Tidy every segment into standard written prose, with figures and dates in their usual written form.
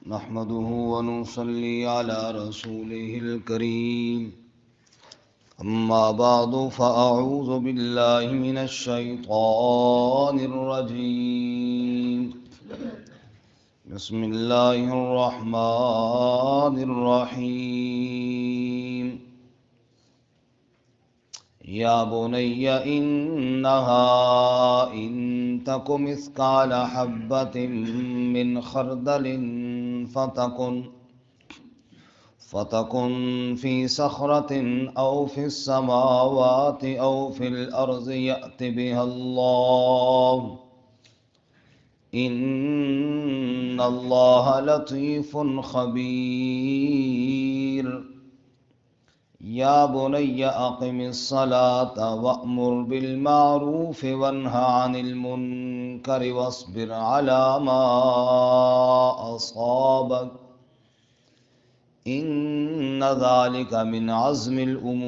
نحمده ونصلي على رسوله الكريم أما بعد فأعوذ بالله من الشيطان الرجيم بسم الله الرحمن الرحيم يا بني إنها إن تك مثقال حبة من خردل فتكن في صخرة أو في السماوات أو في الأرض يأت بها الله إن الله لطيف خبير يا بني أقم الصلاة وأمر بالمعروف وانه عن المنكر واصبر على ما أصابك إن ذلك من عزم الأمور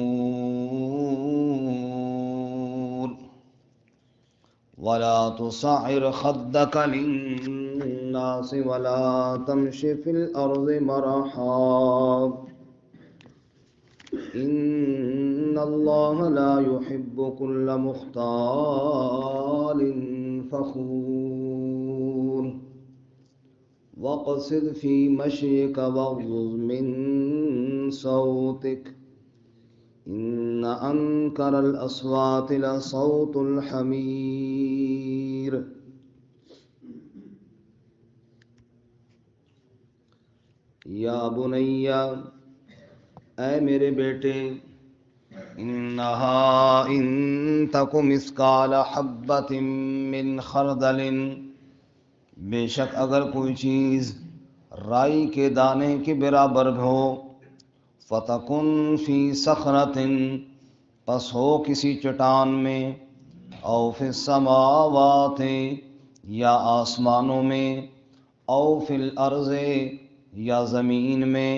ولا تصعر خدك للناس ولا تمش في الأرض مرحا إن الله لا يحب كل مختال فخور واقصد في مشيك واغضض من صوتك إن أنكر الأصوات لصوت الحمير یا بنیا اے میرے بیٹے انہا ان تک مثقال حبۃ من خردل بے شک اگر کوئی چیز رائی کے دانے کے برابر ہو فتکن فی صخرۃ پس ہو کسی چٹان میں او فی السماوات یا آسمانوں میں او فی الارض یا زمین میں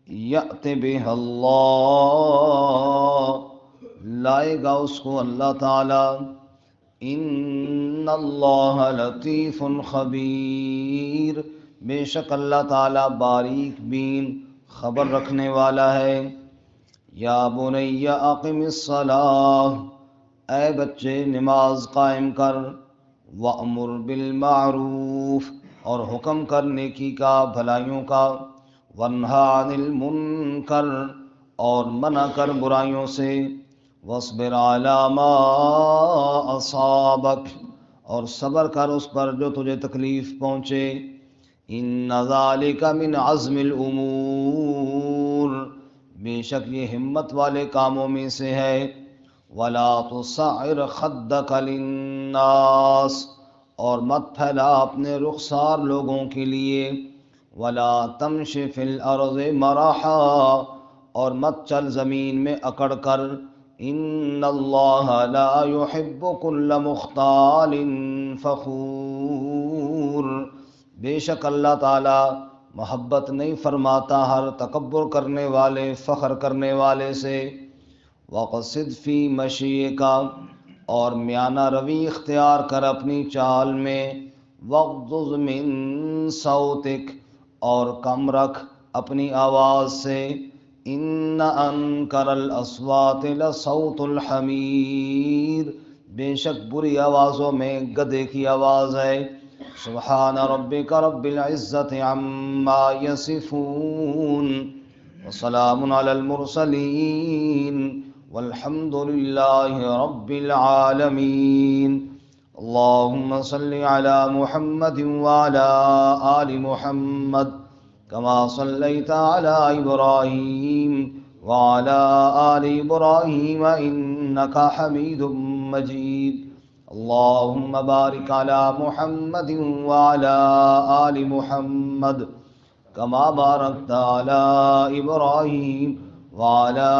یأت بہ اللہ لائے گا اس کو اللہ تعالی ان اللہ لطیف خبیر بے شک اللہ تعالی باریک بین خبر رکھنے والا ہے یا بنی اقم الصلاۃ اے بچے نماز قائم کر وأمر بالمعروف اور حکم کر نیکی کا بھلائیوں کا وانہا عن المنکر اور منع کر برائیوں سے واصبر علی ما اصابک اور صبر کر اس پر جو تجھے تکلیف پہنچے ان ذالک من عزم الامور بے شک یہ ہمت والے کاموں میں سے ہے ولا تصعر خدک للناس اور مت پھیلا اپنے رخسار لوگوں کے لیے ولا تمش فی الارض مرحا اور مت چل زمین میں اکڑ کر ان اللہ لا يحب كل مختال فخور بے شک اللہ تعالی محبت نہیں فرماتا ہر تکبر کرنے والے فخر کرنے والے سے وقصد فی مشیک اور میانہ روی اختیار کر اپنی چال میں وغضض من صوتک اور کم رکھ اپنی آواز سے ان انکر الاصوات لصوت الحمیر بے شک بری آوازوں میں گدھے کی آواز ہے سبحان ربک رب العزت عما یصفون وسلام علی المرسلین والحمد للہ رب العالمین اللہم صل علی محمد وعلی آل محمد كما صليت على إبراهيم وعلى آل إبراهيم إنك حميد مجيد اللهم بارك على محمد وعلى آل محمد كما باركت على إبراهيم وعلى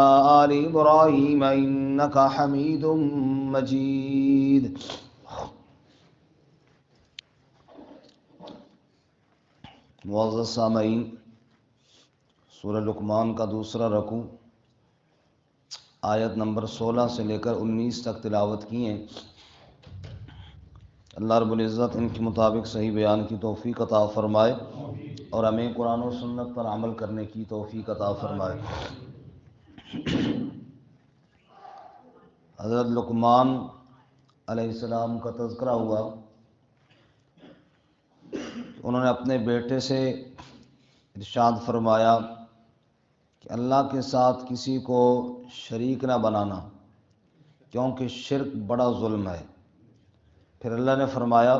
آل إبراهيم إنك حميد مجيد معزز سامعین سورہ لقمان کا دوسرا رکوع آیت نمبر 16 سے لے کر 19 تک تلاوت کی ہیں۔ اللہ رب العزت ان کے مطابق صحیح بیان کی توفیق عطا فرمائے اور ہمیں قرآن و سنت پر عمل کرنے کی توفیق عطا فرمائے۔ حضرت لقمان علیہ السلام کا تذکرہ ہوا، انہوں نے اپنے بیٹے سے ارشاد فرمایا کہ اللہ کے ساتھ کسی کو شریک نہ بنانا، کیونکہ شرک بڑا ظلم ہے۔ پھر اللہ نے فرمایا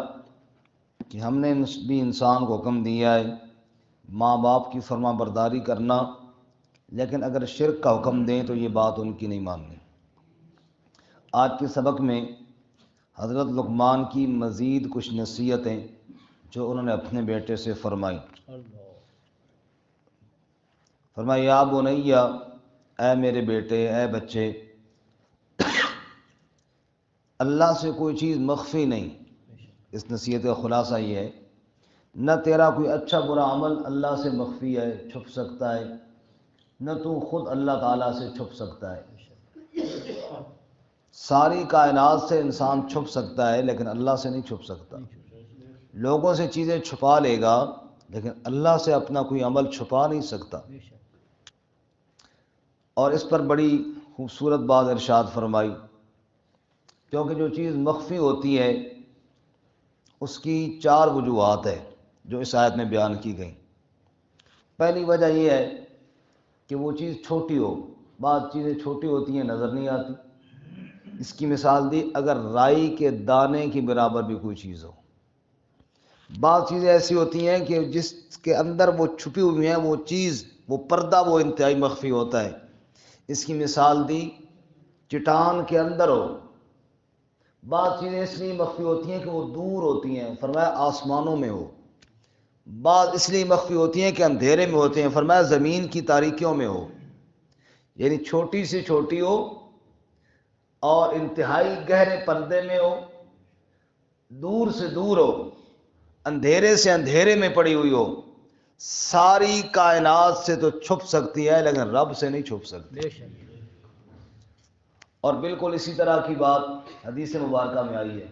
کہ ہم نے بھی انسان کو حکم دیا ہے ماں باپ کی فرما برداری کرنا، لیکن اگر شرک کا حکم دیں تو یہ بات ان کی نہیں ماننی۔ آج کے سبق میں حضرت لقمان کی مزید کچھ نصیحتیں جو انہوں نے اپنے بیٹے سے فرمائی۔ فرمایا یا بنیا، اے میرے بیٹے، اے بچے، اللہ سے کوئی چیز مخفی نہیں۔ اس نصیحت کا خلاصہ یہ ہے، نہ تیرا کوئی اچھا برا عمل اللہ سے مخفی ہے، چھپ سکتا ہے، نہ تو خود اللہ تعالیٰ سے چھپ سکتا ہے۔ ساری کائنات سے انسان چھپ سکتا ہے لیکن اللہ سے نہیں چھپ سکتا۔ لوگوں سے چیزیں چھپا لے گا لیکن اللہ سے اپنا کوئی عمل چھپا نہیں سکتا۔ اور اس پر بڑی خوبصورت بات ارشاد فرمائی، کیونکہ جو چیز مخفی ہوتی ہے اس کی 4 وجوہات ہے جو اس آیت میں بیان کی گئی۔ پہلی وجہ یہ ہے کہ وہ چیز چھوٹی ہو، بعض چیزیں چھوٹی ہوتی ہیں نظر نہیں آتی۔ اس کی مثال دی، اگر رائی کے دانے کے برابر بھی کوئی چیز ہو۔ بعض چیزیں ایسی ہوتی ہیں کہ جس کے اندر وہ چھپی ہوئی ہیں، وہ چیز، وہ پردہ وہ انتہائی مخفی ہوتا ہے۔ اس کی مثال دی، چٹان کے اندر ہو۔ بعض چیزیں اس لیے مخفی ہوتی ہیں کہ وہ دور ہوتی ہیں، فرمایا آسمانوں میں ہو۔ بعض اس لیے مخفی ہوتی ہیں کہ اندھیرے میں ہوتے ہیں، فرمایا زمین کی تاریکیوں میں ہو۔ یعنی چھوٹی سے چھوٹی ہو اور انتہائی گہرے پردے میں ہو، دور سے دور ہو، اندھیرے سے اندھیرے میں پڑی ہوئی ہو۔ ساری کائنات سے تو چھپ سکتی ہے لیکن رب سے نہیں چھپ سکتی۔ اور بالکل اسی طرح کی بات حدیث مبارکہ میں آئی ہے،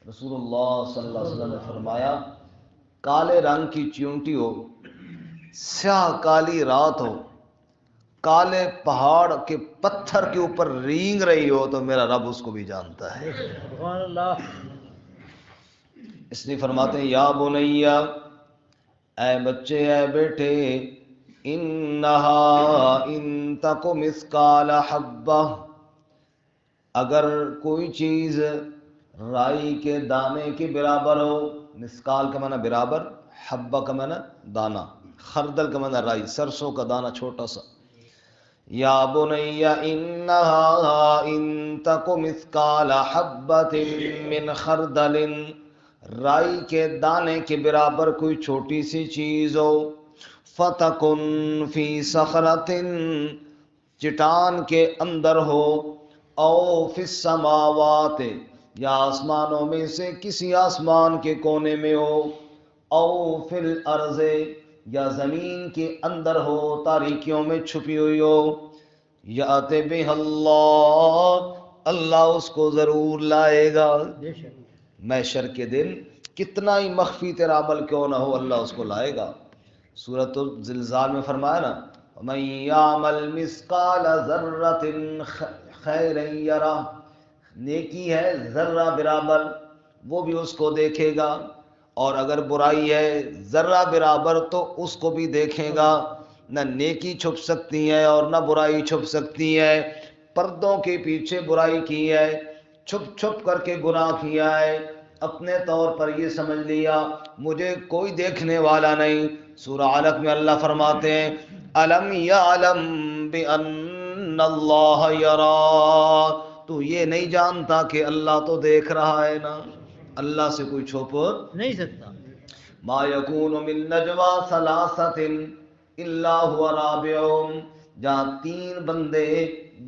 رسول اللہ صلی اللہ علیہ وسلم نے فرمایا، کالے رنگ کی چیونٹی ہو، سیاہ کالی رات ہو، کالے پہاڑ کے پتھر کے اوپر رینگ رہی ہو، تو میرا رب اس کو بھی جانتا ہے۔ سبحان اللہ۔ اس لیے فرماتے ہیں یا بنیا، اے بچے، اے بیٹے، انہا ان تک مثقال حبہ، اگر کوئی چیز رائی کے دانے کے برابر ہو۔ مثقال کا معنی برابر، حبہ کا معنی دانہ، خردل کا معنی رائی، سرسوں کا دانہ چھوٹا سا۔ یا بنی انہا ان تک مثقال حبۃ من خردل، رائی کے دانے کے برابر کوئی چھوٹی سی چیز ہو، فتکن فی صخرۃ، چٹان کے اندر ہو، او فی السماوات، یا آسمانوں میں سے کسی آسمان کے کونے میں ہو، او فی الارض، یا زمین کے اندر ہو، تاریکیوں میں چھپی ہوئی ہو، یأت بہ اللہ، اللہ اس کو ضرور لائے گا۔ محشر کے دن کتنا ہی مخفی تیرا عمل کیوں نہ ہو، اللہ اس کو لائے گا۔ سورۃ الزلزال میں فرمایا نا، وَمَن يَعْمَلْ مِثْقَالَ ذَرَّةٍ خَيْرًا يَرَهُ، نیکی ہے ذرہ برابر، وہ بھی اس کو دیکھے گا، اور اگر برائی ہے ذرہ برابر تو اس کو بھی دیکھے گا۔ نہ نیکی چھپ سکتی ہے اور نہ برائی چھپ سکتی ہے۔ پردوں کے پیچھے برائی کی ہے، چھپ چھپ کر کے گناہ کیا ہے، اپنے طور پر یہ سمجھ لیا مجھے کوئی دیکھنے والا نہیں۔ سورہ علق میں اللہ فرماتے ہیں، الم یعلم بان اللہ یری، تو یہ نہیں جانتا کہ اللہ تو دیکھ رہا ہے نا، اللہ سے کوئی چھپ نہیں سکتا۔ ما یکون من نجوی ثلاثۃ الا هو رابعهم، جہاں 3 بندے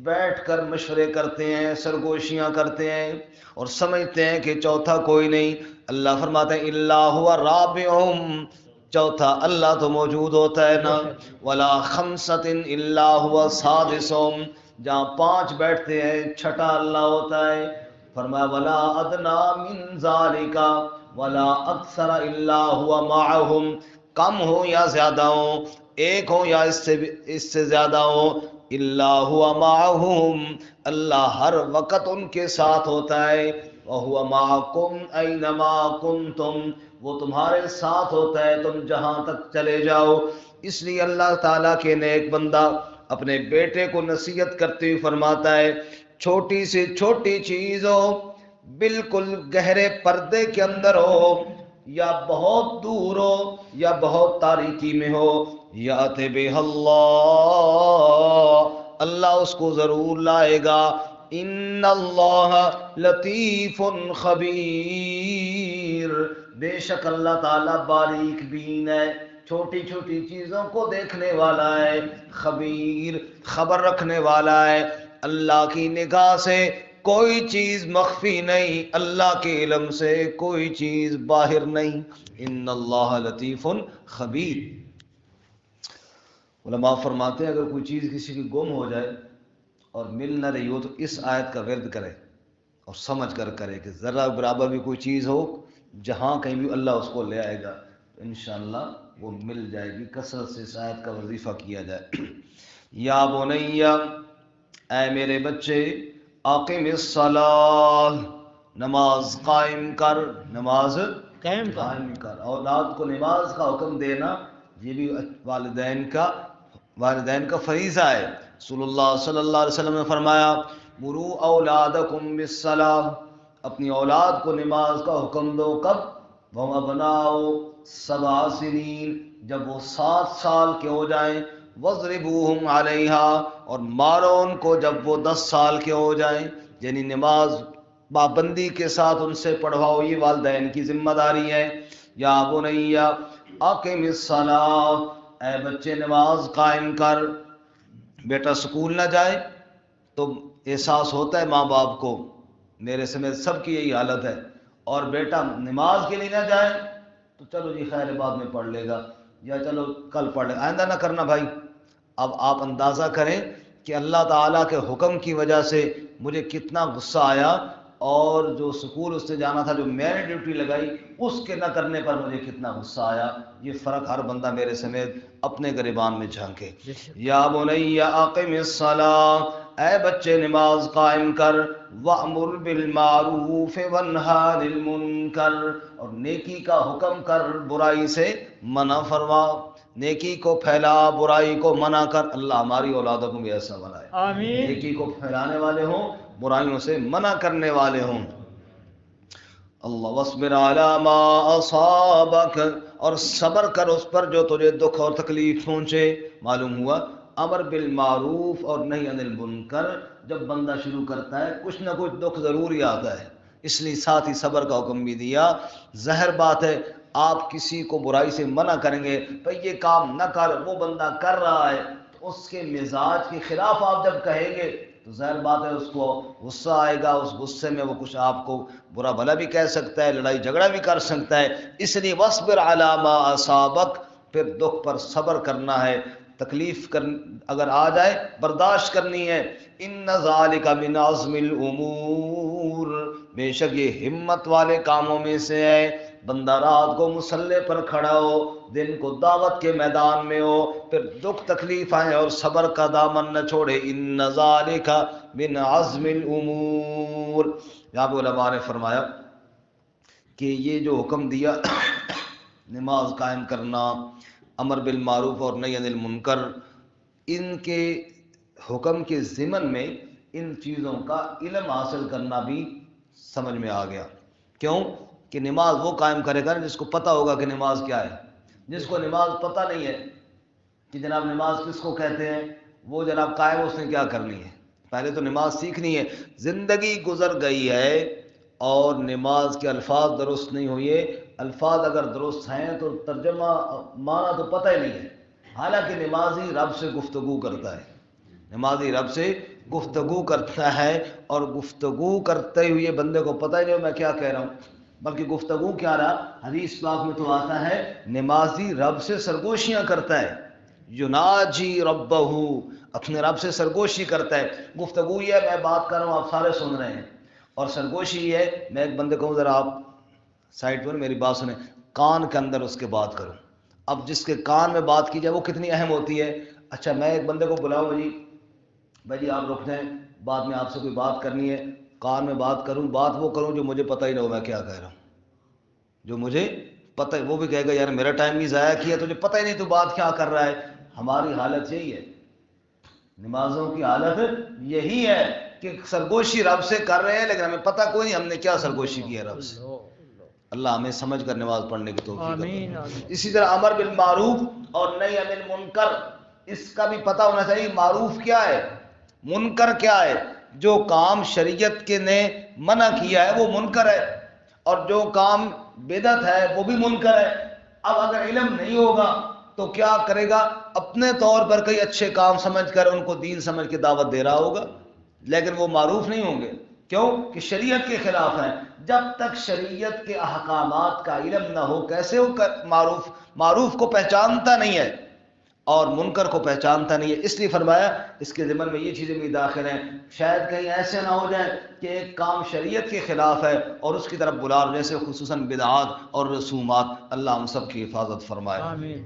بیٹھ کر مشورے کرتے ہیں، سرگوشیاں کرتے ہیں اور سمجھتے ہیں کہ چوتھا کوئی نہیں، اللہ فرماتے ہیں الا هو رابعهم، چوتھا اللہ تو موجود ہوتا ہے نا، ولا خمسۃ الا هو سادسهم، جہاں 5 بیٹھتے ہیں چھٹا اللہ ہوتا ہے۔ فرمایا ولا ادنا من ذالک ولا اکثر الا هو معهم، کم ہو یا زیادہ ہو، ایک ہو یا اس سے زیادہ ہو، الا هو معهم، اللہ ہر وقت ان کے ساتھ ہوتا ہے، وهو معكم اينما كنتم، وہ تمہارے ساتھ ہوتا ہے تم جہاں تک چلے جاؤ۔ اس لیے اللہ تعالیٰ کے نیک بندہ اپنے بیٹے کو نصیحت کرتے ہوئے فرماتا ہے چھوٹی سے چھوٹی چیز ہو، بالکل گہرے پردے کے اندر ہو یا بہت دور ہو یا بہت تاریکی میں ہو، یات بہ اللہ، اللہ اس کو ضرور لائے گا، ان اللہ لطیف خبیر، بے شک اللہ تعالیٰ باریک بین ہے، چھوٹی چھوٹی چیزوں کو دیکھنے والا ہے، خبیر خبر رکھنے والا ہے۔ اللہ کی نگاہ سے کوئی چیز مخفی نہیں، اللہ کے علم سے کوئی چیز باہر نہیں، ان اللہ لطیف خبیر۔ علماء فرماتے ہیں اگر کوئی چیز کسی کی گم ہو جائے اور مل نہ رہی ہو تو اس آیت کا ورد کرے اور سمجھ کر کرے کہ ذرہ برابر بھی کوئی چیز ہو، جہاں کہیں بھی اللہ اس کو لے آئے گا تو انشاءاللہ وہ مل جائے گی۔ کثرت سے اس آیت کا وظیفہ کیا جائے۔ یا بنی، اے میرے بچے، اقم الصلاۃ، نماز قائم کر، نماز قائم کر۔ اولاد کو نماز کا حکم دینا یہ بھی والدین کا فریضہ ہے۔ رسول اللہ صلی اللہ علیہ وسلم نے فرمایا مروا اولادکم بالصلاۃ، اپنی اولاد کو نماز کا حکم دو، کب؟ وہم ابناء 7 سنین، جب وہ 7 سال کے ہو جائیں، وَاضْرِبُوهُمْ عَلَيْهَا، اور مارو ان کو جب وہ 10 سال کے ہو جائیں، یعنی نماز پابندی کے ساتھ ان سے پڑھواؤ، یہ والدین کی ذمہ داری ہے۔ یا بنی اقم الصلاۃ، اے بچے نماز قائم کر۔ بیٹا سکول نہ جائے تو احساس ہوتا ہے ماں باپ کو، میرے سمیت سب کی یہی حالت ہے، اور بیٹا نماز کے لیے نہ جائے تو چلو جی خیر بعد میں پڑھ لے گا، یا چلو کل پڑھ لے، آئندہ نہ کرنا بھائی۔ اب آپ اندازہ کریں کہ اللہ تعالیٰ کے حکم کی وجہ سے مجھے کتنا غصہ آیا، اور جو سکول اس سے جانا تھا، جو میں نے ڈیوٹی لگائی، اس کے نہ کرنے پر مجھے کتنا غصہ آیا۔ یہ فرق ہر بندہ میرے سمیت اپنے گریبان میں جھانکے۔ یا بنی اقم الصلاۃ، اے بچے نماز قائم کر، وَأْمُرْ بِالْمَعْرُوفِ وَانْهَ عَنِ الْمُنْكَرِ، اور نیکی کا حکم کر، برائی سے منع فرما، نیکی کو پھیلا، برائی کو منع کر۔ اللہ ہماری اولادوں کو بھی ایسا بنائے، آمین، نیکی کو پھیلانے والے ہوں، برائیوں سے منع کرنے والے ہوں۔ اللہ وَاصْبِرْ عَلَىٰ مَا أَصَابَكَ، اور صبر کر اس پر جو تجھے دکھ اور تکلیف پہنچے۔ معلوم ہوا امر بالمعروف اور نہی عن المنکر جب بندہ شروع کرتا ہے کچھ نہ کچھ دکھ ضرور ہی آتا ہے، اس لیے ساتھ ہی صبر کا حکم بھی دیا۔ ظاہر بات ہے آپ کسی کو برائی سے منع کریں گے، بھئی یہ کام نہ کر، وہ بندہ کر رہا ہے، تو اس کے مزاج کے خلاف آپ جب کہیں گے تو ظاہر بات ہے اس کو غصہ آئے گا، اس غصے میں وہ کچھ آپ کو برا بھلا بھی کہہ سکتا ہے، لڑائی جھگڑا بھی کر سکتا ہے۔ اس لیے وَاصْبِرْ عَلَىٰ مَا أَصَابَكَ، پھر دکھ پر صبر کرنا ہے، تکلیف اگر آ جائے برداشت کرنی ہے۔ ان ذالک من عزم الامور، بے شک یہ ہمت والے کاموں میں سے ہے۔ بندہ رات کو مصلے پر کھڑا ہو، دن کو دعوت کے میدان میں ہو، پھر دکھ تکلیف آئے اور صبر کا دامن نہ چھوڑے، ان ذالک من عزم الامور۔ یہاں پہ علماء نے فرمایا کہ یہ جو حکم دیا نماز قائم کرنا، امر بالمعروف اور نہی عن المنکر، ان کے حکم کے ضمن میں ان چیزوں کا علم حاصل کرنا بھی سمجھ میں آ گیا۔ کیوں کہ نماز وہ قائم کرے گا جس کو پتہ ہوگا کہ نماز کیا ہے۔ جس کو نماز پتہ نہیں ہے کہ جناب نماز کس کو کہتے ہیں، وہ جناب قائم اس نے کیا کرنی ہے؟ پہلے تو نماز سیکھنی ہے۔ زندگی گزر گئی ہے اور نماز کے الفاظ درست نہیں ہوئے، الفاظ اگر درست ہیں تو ترجمہ معنی تو پتہ ہی نہیں ہے، حالانکہ نمازی رب سے گفتگو کرتا ہے، نمازی رب سے گفتگو کرتا ہے، اور گفتگو کرتے ہوئے بندے کو پتہ ہی نہیں میں کیا کہہ رہا ہوں، بلکہ گفتگو کیا رہا، حدیث پاک میں تو آتا ہے نمازی رب سے سرگوشیاں کرتا ہے، یناجی ربہ، اپنے رب سے سرگوشی کرتا ہے۔ گفتگو یہ ہے میں بات کر رہا ہوں آپ سارے سن رہے ہیں، اور سرگوشی یہ ہے، میں ایک بندے کو ذرا آپ سائڈ پر میری بات سنیں، کان کے اندر اس کے بات کروں. اب جس کے کان میں بات کی جائے وہ کتنی اہم ہوتی ہے. اچھا میں ایک بندے کو بلاؤں، بھائی جی آپ رک جائیں، بعد میں آپ سے کوئی بات کرنی ہے، کان میں بات کروں، بات وہ کروں جو مجھے پتہ ہی نہ ہو میں کیا کہہ رہا ہوں، جو مجھے پتہ ہے، وہ بھی کہے گا یار میرا ٹائم بھی ضائع کیا، تجھے پتہ ہی نہیں تو بات کیا کر رہا ہے. ہماری حالت یہی ہے، نمازوں کی حالت یہی ہے کہ سرگوشی رب سے کر رہے ہیں لیکن ہمیں پتہ کوئی نہیں ہم نے کیا سرگوشی کی ہے رب سے. اللہ ہمیں سمجھ کر نماز پڑھنے کی توفیق عطا. اسی طرح امر بالمعروف اور نہی عن المنکر، اس کا بھی پتہ ہونا چاہیے معروف کیا ہے، منکر کیا ہے. جو کام شریعت کے نے منع کیا ہے وہ منکر ہے، اور جو کام بدعت ہے وہ بھی منکر ہے. اب اگر علم نہیں ہوگا تو کیا کرے گا، اپنے طور پر کئی اچھے کام سمجھ کر ان کو دین سمجھ کے دعوت دے رہا ہوگا لیکن وہ معروف نہیں ہوں گے. کیوں کہ شریعت کے خلاف ہیں. جب تک شریعت کے احکامات کا علم نہ ہو کیسے ہو معروف کو پہچانتا نہیں ہے اور منکر کو پہچانتا نہیں ہے. اس لیے فرمایا اس کے ضمن میں یہ چیزیں بھی داخل ہیں، شاید کہیں ایسے نہ ہو جائے کہ ایک کام شریعت کے خلاف ہے اور اس کی طرف بلا رہے، جیسے خصوصاً بدعات اور رسومات. اللہ ہم سب کی حفاظت فرمائے. آمین.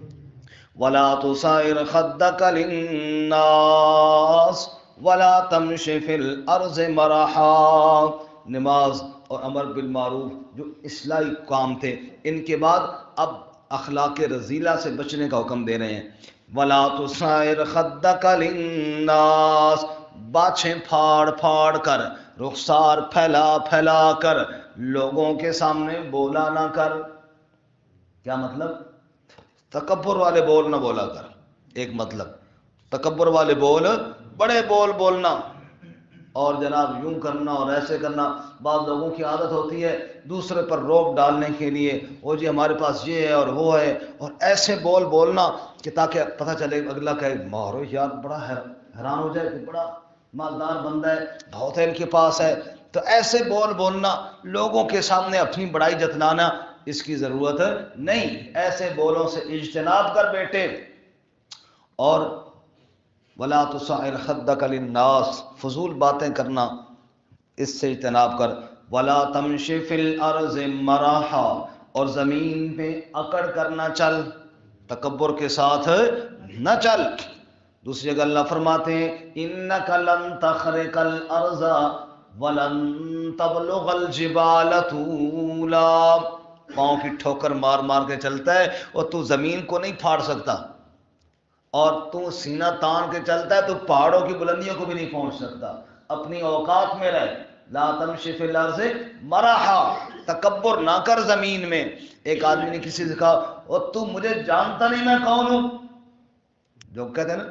وَلَا تُصَعِّرْ خَدَّكَ لِلنَّاسِ وَلَا تَمْشِ فِي الْأَرْضِ مَرَحًا. نماز اور امر بالمعروف جو اصلاحی کام تھے، ان کے بعد اب اخلاق رذیلہ سے بچنے کا حکم دے رہے ہیں. وَلَا تُصَعِّرْ خَدَّكَ لِلنَّاسِ، باچھیں پھاڑ پھاڑ کر، رخسار پھیلا پھیلا کر لوگوں کے سامنے بولا نہ کر. کیا مطلب؟ تکبر والے بول نہ بولا کر. ایک مطلب تکبر والے بول، بڑے بول بولنا اور جناب یوں کرنا اور ایسے کرنا. بعض لوگوں کی عادت ہوتی ہے دوسرے پر روک ڈالنے کے لیے، وہ جی ہمارے پاس یہ ہے اور وہ ہے، اور ایسے بول بولنا کہ تاکہ پتہ چلے اگلا کہے مارو یار، بڑا حیران ہو جائے کہ بڑا مالدار بندہ ہے، بہت ہے ان کے پاس ہے. تو ایسے بول بولنا، لوگوں کے سامنے اپنی بڑائی جتلانا، اس کی ضرورت نہیں. ایسے بولوں سے اجتناب کر بیٹے. اور وَلَا تُصَعِّرْ خَدَّكَ لِلنَّاسِ، فضول باتیں کرنا اس سے اجتناب کر. وَلَا تَمْشِ فِي الْأَرْضِ مَرَحًا، اور زمین پہ اکڑ کر نہ چل، تکبر کے ساتھ نہ چل. دوسری جگہ اللہ فرماتے ہیں اِنَّكَ لَن تَخْرِقَ الْأَرْضَ وَلَن تَبْلُغَ الْجِبَالَ طُولًا. پاؤں کی ٹھوکر مار مار کے چلتا ہے اور تو زمین کو نہیں پھاڑ سکتا، اور تو سینہ تان کے چلتا ہے تو پہاڑوں کی بلندیوں کو بھی نہیں پہنچ سکتا. اپنی اوقات میں رہ. لا تمشی فی الارض مرحا، تکبر نہ کر زمین میں. ایک آدمی نے کسی سے کہا اور تو مجھے جانتا نہیں میں کون ہوں، جو کہتے ہیں نا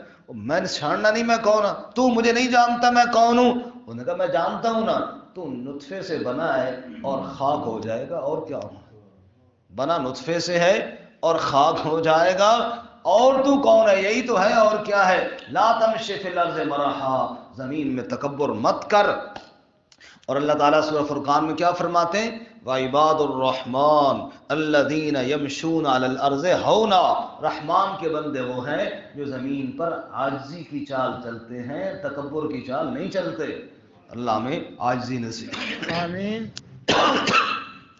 میں نے چھاڑنا نہیں میں کون ہوں، تو مجھے نہیں جانتا میں کون ہوں. انہوں نے کہا میں جانتا ہوں نا، تو نطفے سے بنا ہے اور خاک ہو جائے گا، اور کیا ہوں، بنا نطفے سے ہے اور خاک ہو جائے گا، اور تو کون ہے، یہی تو ہے اور کیا ہے. لا تمشی فی الارض مرحا، زمین میں تکبر مت کر. اور اللہ تعالیٰ سورہ فرقان میں کیا فرماتے ہیں، وَعِبَادُ الرَّحْمَنِ الَّذِينَ يَمْشُونَ عَلَى الْأَرْضِ هَوْنًا. رحمان کے بندے وہ ہیں جو زمین پر عاجزی کی چال چلتے ہیں، تکبر کی چال نہیں چلتے. اللہ ہمیں عاجزی نصیب. آمین.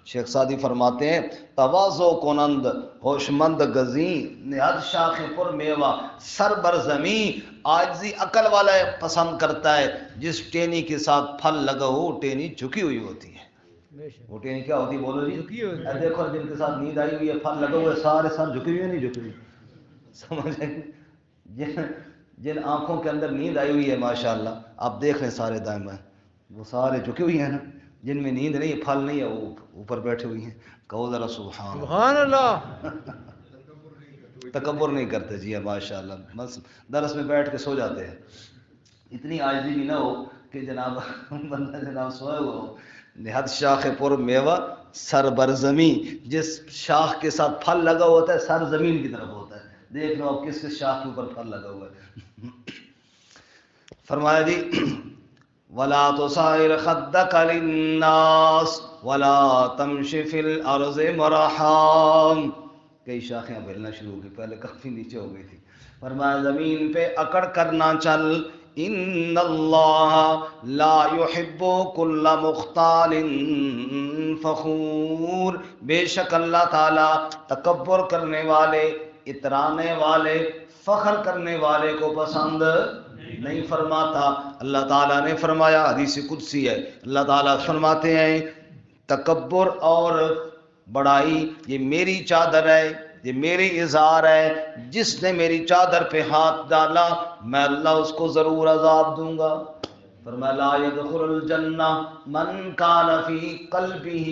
شیخ سعدی فرماتے ہیں تواضع کنند ہوشمند گزین، نہاد شاخ پر میوہ سر بر زمین. عاجزی عقل والا پسند کرتا ہے، جس ٹینی کے ساتھ پھل لگا ہو ٹینی جھکی ہوئی ہوتی ہے. وہ ٹینی کیا ہوتی بولو جی؟ دیکھو جن کے ساتھ نیند آئی ہوئی ہے، پھل لگا ہوئے، سارے سر جھکی ہوئی ہے نہیں جھکی ہوئی، سمجھیں؟ جن آنکھوں کے اندر نیند آئی ہوئی ہے ماشاءاللہ، آپ دیکھ لیں سارے دائیں بائیں، وہ سارے جھکے ہوئی ہیں نا. جن میں نیند نہیں، پھل نہیں ہے، وہ اوپر بیٹھے ہوئی ہیں. کہو ذرا سبحان اللہ. تکبر نہیں کرتے جی ماشاءاللہ، بس درس میں بیٹھ کے سو جاتے ہیں. اتنی عاجزی بھی نہ ہو کہ جناب بندہ جناب سوئے ہوا ہو. نہاد شاخ پر میوہ سر بر زمین، جس شاخ کے ساتھ پھل لگا ہوتا ہے سر زمین کی طرف ہوتا ہے. دیکھ لو اب کس کس شاخ کے اوپر پھل لگا ہوا ہے. فرمایا جی وَلَا تُصَعِّرْ خَدَّكَ لِلنَّاسِ وَلَا تَمْشِ فِي الْأَرْضِ مَرَحًا. کئی شاخیں اب ہلنا شروع ہو گئی، پہلے کافی نیچے ہو گئی تھی. فرمایا زمین پہ اکڑ کر نہ چل، ان اللہ لا يحب كل مختال فخور، بے شک اللہ تعالیٰ تکبر کرنے والے، اترانے والے، فخر کرنے والے کو پسند نہیں فرماتا۔ اللہ تعالیٰ نے فرمایا، حدیث قدسی ہے، اللہ تعالیٰ فرماتے ہیں تکبر اور بڑائی یہ میری چادر ہے، یہ میری ازار ہے، جس نے میری چادر پہ ہاتھ ڈالا میں اللہ اس کو ضرور عذاب دوں گا۔ فرمایا لا يدخل الجنہ من کان فی قلبہ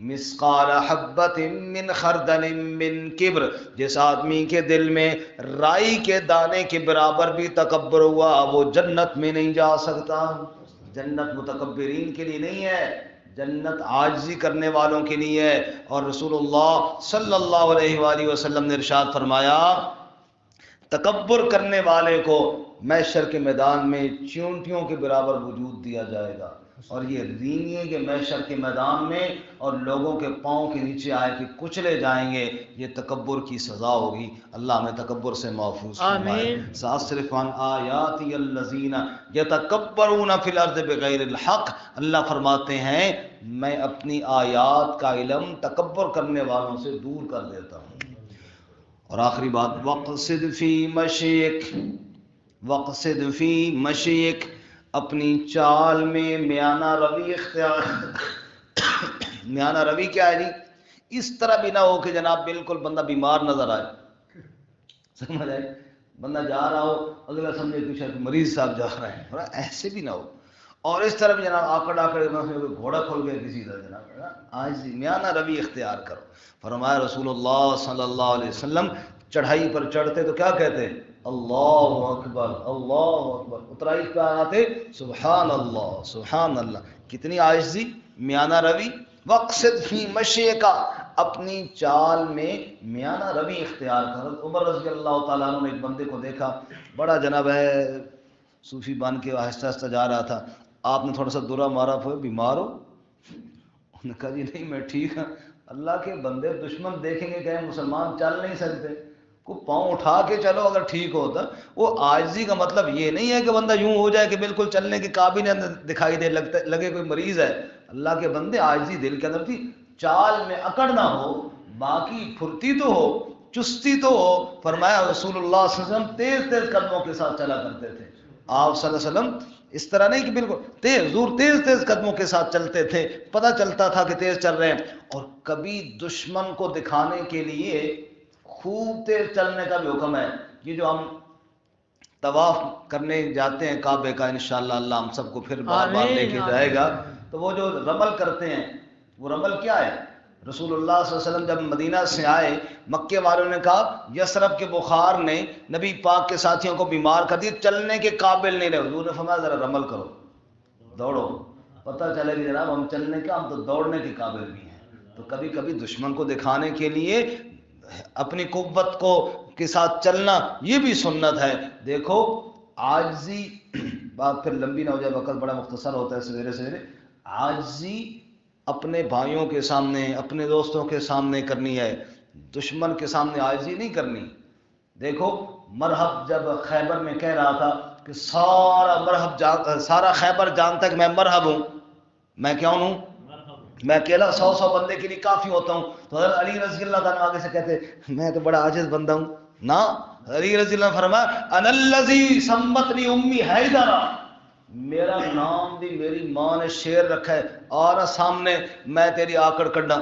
مثقال حبۃ من خردل من کبر، جس آدمی کے دل میں رائی کے دانے کے برابر بھی تکبر ہوا وہ جنت میں نہیں جا سکتا۔ جنت متکبرین کے لیے نہیں ہے، جنت عاجزی کرنے والوں کے لیے ہے۔ اور رسول اللہ صلی اللہ علیہ وآلہ وسلم نے ارشاد فرمایا تکبر کرنے والے کو محشر کے میدان میں چیونٹیوں کے برابر وجود دیا جائے گا، اور یہ رینگیں کہ محشر کے میدان میں اور لوگوں کے پاؤں کے نیچے آئے کہ کچلے جائیں گے، یہ تکبر کی سزا ہوگی۔ اللہ ہمیں تکبر سے محفوظ فرمائے۔ سأصرف عن آیاتی الذین یتکبرون فی الارض بغیر الحق، اللہ فرماتے ہیں میں اپنی آیات کا علم تکبر کرنے والوں سے دور کر دیتا ہوں۔ اور آخری بات وقصد فی مشیک، وقصد فی مشیک، اپنی چال میں میانہ روی اختیار میانہ روی کیا ہے جی؟ اس طرح بھی نہ ہو کہ جناب بالکل بندہ بیمار نظر آئے، سمجھ آئے، بندہ جا رہا ہو اگلا سمجھے کہ شاید مریض صاحب جا رہے ہیں، ایسے بھی نہ ہو۔ اور اس طرح بھی جناب آکڑ آکڑ گھوڑا کھول گیا کسی طرح، جناب آج میانہ روی اختیار کرو۔ فرمایا رسول اللہ صلی اللہ علیہ وسلم چڑھائی پر چڑھتے تو کیا کہتے؟ اللہ اکبر اللہ اکبر، اترائی پہ آتے سبحان اللہ سبحان اللہ۔ کتنی عاجزی، میانہ روی۔ وقصد فی مشیکا، اپنی چال میں میانہ روی اختیار کر۔ عمر رضی اللہ تعالیٰ عنہ نے ایک بندے کو دیکھا، بڑا جناب ہے صوفی بن کے آہستہ آہستہ جا رہا تھا، آپ نے تھوڑا سا درا مارا، بیمار ہو؟ انہوں نے کہا جی نہیں میں ٹھیک ہوں۔ اللہ کے بندے دشمن دیکھیں گے کہ مسلمان چل نہیں سکتے، کو پاؤں اٹھا کے چلو اگر ٹھیک ہوتا۔ وہ عاجزی کا مطلب یہ نہیں ہے کہ بندہ یوں ہو جائے کہ بالکل چلنے کے قابل دکھائی دے، لگے کوئی مریض ہے۔ اللہ کے بندے عاجزی دل کے اندر تھی، چال میں اکڑ نہ ہو، باقی پھرتی تو ہو، چستی تو ہو۔ فرمایا رسول اللہ صلی اللہ علیہ وسلم تیز تیز قدموں کے ساتھ چلا کرتے تھے۔ آپ صلی اللہ علیہ وسلم اس طرح نہیں کہ بالکل تیز تیز قدموں کے ساتھ چلتے تھے، پتہ چلتا تھا کہ تیز چل رہے ہیں۔ اور کبھی دشمن کو دکھانے کے لیے خوب تیز چلنے کا بھی حکم ہے۔ یہ جو ہم طواف کرنے جاتے ہیں کعبے کا، انشاءاللہ اللہ ہم سب کو پھر بار بار لے کے جائے گا، تو وہ جو رمل کرتے ہیں وہ رمل کیا ہے؟ رسول اللہ صلی اللہ علیہ وسلم جب مدینہ سے آئے، مکے والوں نے کہا یثرب کے بخار نے نبی پاک کے ساتھیوں کو بیمار کر دیا، چلنے کے قابل نہیں رہے۔ حضور نے فرمایا ذرا رمل کرو، دوڑو، پتہ چلے گی جناب ہم چلنے کا، ہم تو دوڑنے کے قابل بھی ہیں۔ تو کبھی کبھی دشمن کو دکھانے کے لیے اپنی قوت کو کے ساتھ چلنا یہ بھی سنت ہے۔ دیکھو عاجزی، بات پھر لمبی نہ ہو جائے، وقت بڑا مختصر ہوتا ہے سویرے سویرے۔ عاجزی اپنے بھائیوں کے سامنے، اپنے دوستوں کے سامنے کرنی ہے، دشمن کے سامنے عاجزی نہیں کرنی۔ دیکھو مرحب جب خیبر میں کہہ رہا تھا کہ سارا خیبر جانتا ہے کہ میں مرحب ہوں، میں کیا ہوں؟ میں اکیلا 100 بندے کے لیے کافی ہوتا ہوں۔ تو حضرت علی رضی اللہ عنہ آگے سے کہتے میں تو بڑا عاجز بندہ ہوں نا۔ علی رضی اللہ عنہ فرمایا انا الذی سمتنی امی حیدرہ، میرا نام بھی میری ماں نے شیر رکھا ہے، اور سامنے میں تیری آکڑ کڈا،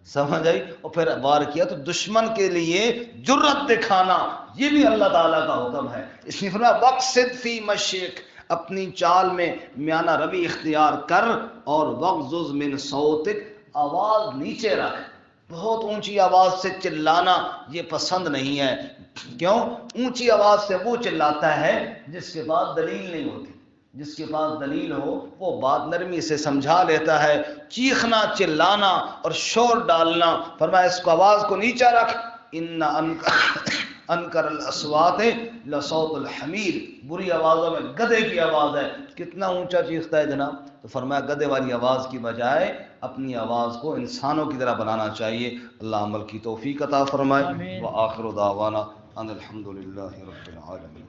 سمجھ آئی؟ اور پھر وار کیا۔ تو دشمن کے لیے جرت دکھانا یہ بھی اللہ تعالیٰ کا حکم ہے۔ اس نے فرمایا وقصد فی مشیک، اپنی چال میں میانہ روی اختیار کر، اور وغضض من صوتک، آواز نیچے رکھ۔ بہت اونچی آواز سے چلانا یہ پسند نہیں ہے۔ کیوں؟ اونچی آواز سے وہ چلاتا ہے جس کے پاس دلیل نہیں ہوتی، جس کے پاس دلیل ہو وہ بات نرمی سے سمجھا لیتا ہے۔ چیخنا، چلانا اور شور ڈالنا، فرمایا اس کو آواز کو نیچا رکھ۔ ان انکر الاصوات لصوت الحمیر، بری آوازوں میں گدھے کی آواز ہے۔ کتنا اونچا چیختا ہے جناب۔ تو فرمایا گدھے والی آواز کی بجائے اپنی آواز کو انسانوں کی طرح بنانا چاہیے۔ اللہ عمل کی توفیق عطا فرمائے۔ وآخر دعوانا ان الحمد للہ رب العالمین۔